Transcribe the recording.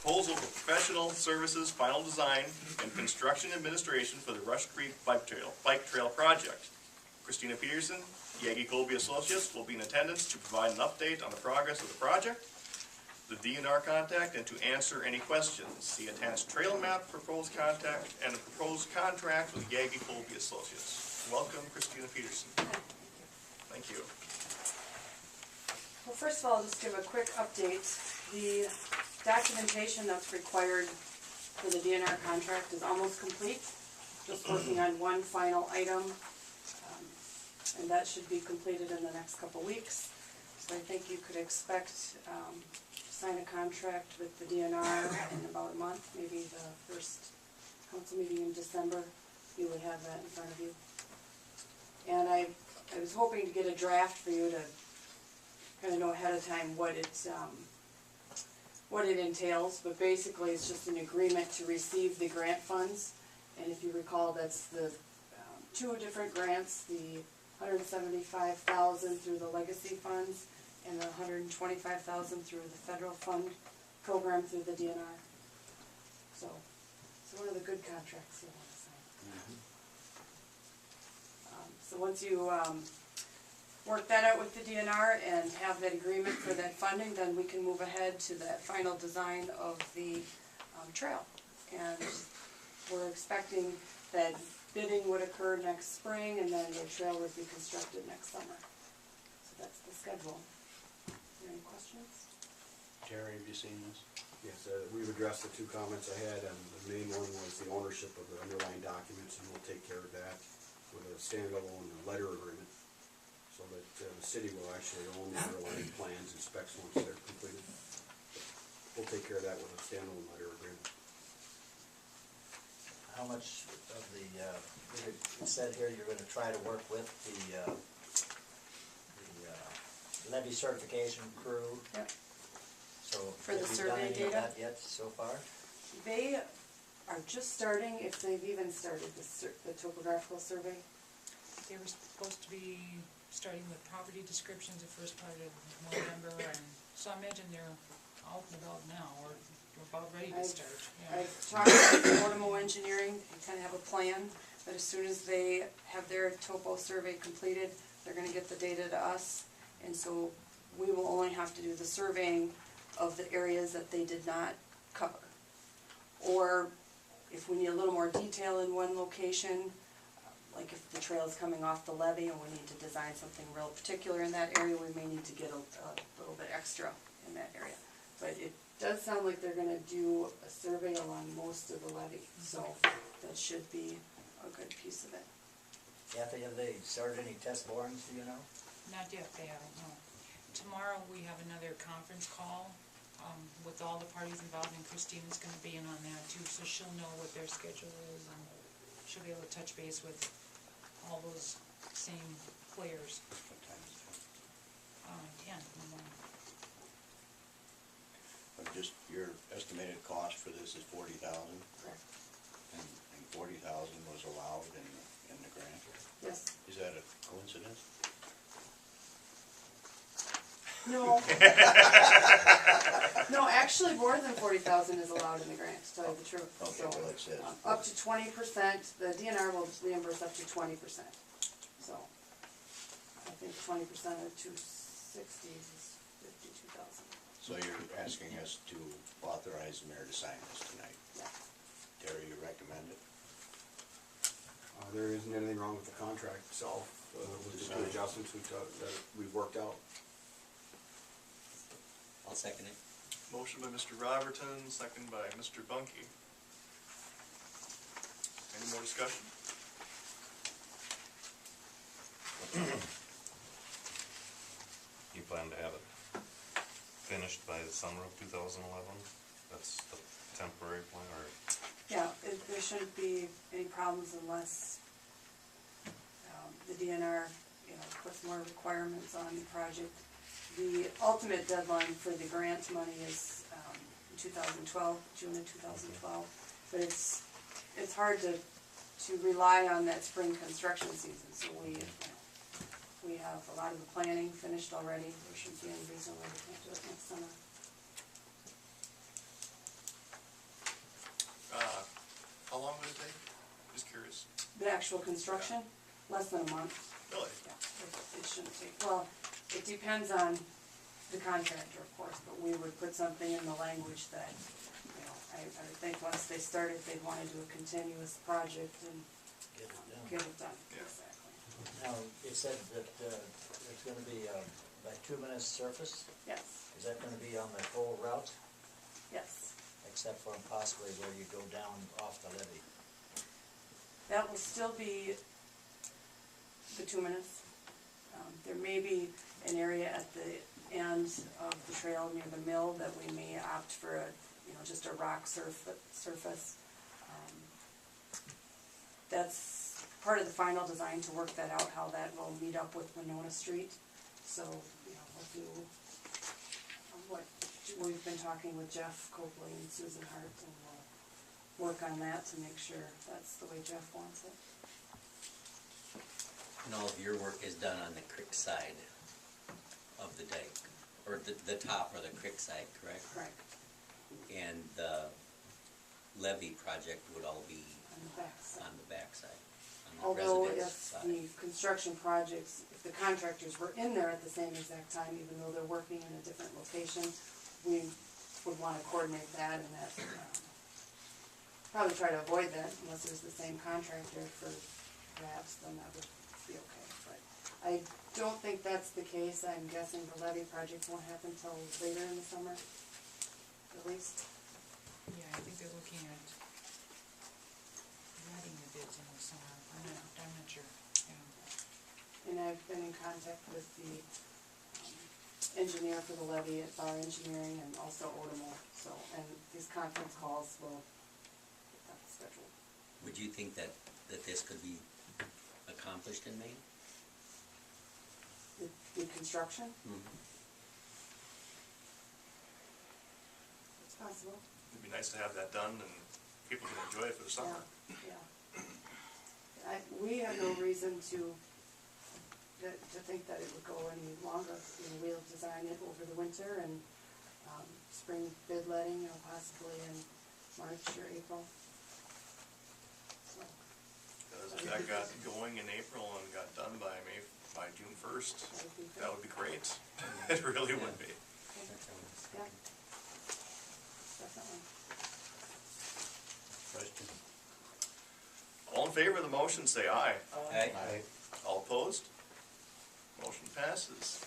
proposal for professional services, final design, and construction administration for the Rush Creek Bike Trail project. Christina Peterson, Yagi Colby Associates, will be in attendance to provide an update on the progress of the project, the DNR contact, and to answer any questions. See attached trail map, proposed contact, and a proposed contract with Yagi Colby Associates. Welcome, Christina Peterson. Thank you. Well, first of all, I'll just give a quick update. The documentation that's required for the DNR contract is almost complete. Just working on one final item, and that should be completed in the next couple weeks. So I think you could expect to sign a contract with the DNR in about a month, maybe the first council meeting in December. You would have that in front of you. And I was hoping to get a draft for you to kind of know ahead of time what it entails, but basically it's just an agreement to receive the grant funds. And if you recall, that's the two different grants, the $175,000 through the legacy funds and the $125,000 through the federal fund program through the DNR. So it's one of the good contracts you want to sign. So once you work that out with the DNR and have that agreement for that funding, then we can move ahead to that final design of the trail. And we're expecting that bidding would occur next spring, and then the trail would be constructed next summer. So that's the schedule. Are there any questions? Jerry, have you seen this? Yes, we've addressed the two comments I had, and the main one was the ownership of the underlying documents, and we'll take care of that with a standalone letter agreement, so that the city will actually own the underlying plans and specs once they're completed. We'll take care of that with a standalone letter agreement. How much of the, it said here you're gonna try to work with the levy certification crew? Yep. So For the have you survey done any data? of that yet so far? They are just starting, if they've even started the topographical survey. They were supposed to be starting with property descriptions the first part of November, and so I imagine they're out and about now, or about ready to start. Yeah. I've talked to Mortimer Engineering, they kind of have a plan, but as soon as they have their topo survey completed, they're going to get the data to us, and so we will only have to do the surveying of the areas that they did not cover. Or if we need a little more detail in one location, like if the trail is coming off the levee and we need to design something real particular in that area, we may need to get a little bit extra in that area. But it does sound like they're going to do a survey along most of the levee, so that should be a good piece of it. Kathy, have they started any test borings, do you know? Not yet, they haven't, no. Tomorrow we have another conference call with all the parties involved, and Christina's going to be in on that too, so she'll know what their schedule is, and she'll be able to touch base with all those same players. What time is it? 10 in the morning. Just your estimated cost for this is $40,000, Correct. and $40,000 was allowed in the grant. Yes. Is that a coincidence? No. No, actually more than 40,000 is allowed in the grant, to tell you the truth. Okay, So, well, it says. up to 20%, the DNR will reimburse up to 20%. So, I think 20% of 260 is 52,000. So you're asking us to authorize the mayor to sign this tonight? Yeah. Terry, you recommend it? There isn't anything wrong with the contract itself, with the two adjustments that we've worked out. I'll second it. Motion by Mr. Robertson, second by Mr. Bunky. Any more discussion? You plan to have it finished by the summer of 2011? That's the temporary plan, or? Yeah, there shouldn't be any problems unless the DNR, puts more requirements on the project. The ultimate deadline for the grant money is 2012, June of 2012. But it's hard to rely on that spring construction season. So we have a lot of the planning finished already. There shouldn't be any reason why we can't do it next summer. The actual construction, less than a month. Really? Yeah, it shouldn't take, well, it depends on the contractor, of course, but we would put something in the language that, you know, I would think once they started, they'd wanna do a continuous project and Get it done. get it done, Yeah. exactly. Now, it said that, there's gonna be, bituminous surface, Yes, is that gonna be on the whole route, yes. except for possibly where you go down off the levee? That will still be bituminous. There may be an area at the end of the trail near the mill that we may opt for a, you know, just a rock surface. That's part of the final design to work that out, how that will meet up with Winona Street. So, you know, we'll do what, we've been talking with Jeff Copley and Susan Hart, and we'll work on that to make sure that's the way Jeff wants it. And all of your work is done on the creek side of the dike, or the top or the creek side, correct? Correct, And the levee project would all be on the back side. on the backside, on the Although residence if side. the construction projects, if the contractors were in there at the same exact time, even though they're working in a different location, we would wanna coordinate that, and that, probably try to avoid that unless there's the same contractor for perhaps, then that would be okay. But I don't think that's the case. I'm guessing the levee project won't happen till later in the summer, at least. Yeah, I think they're looking at writing the bids in the summer, I'm not sure, yeah. And I've been in contact with the engineer for the levee at Bar Engineering and also Odemo, so, and these conference calls will get that scheduled. Would you think that this could be accomplished in May? The construction, Mm-hmm. it's possible, It'd be nice to have that done and people can enjoy it for the summer. yeah. We have no reason to think that it would go any longer. You know, we'll design it over the winter and, spring bid letting, you know, possibly in March or April. So, Because if that got going in April and got done by June 1st, that would be good. that would be great. It really would be. Yeah, definitely. Question? All in favor of the motion, say aye. Aye. Aye. All opposed? Motion passes.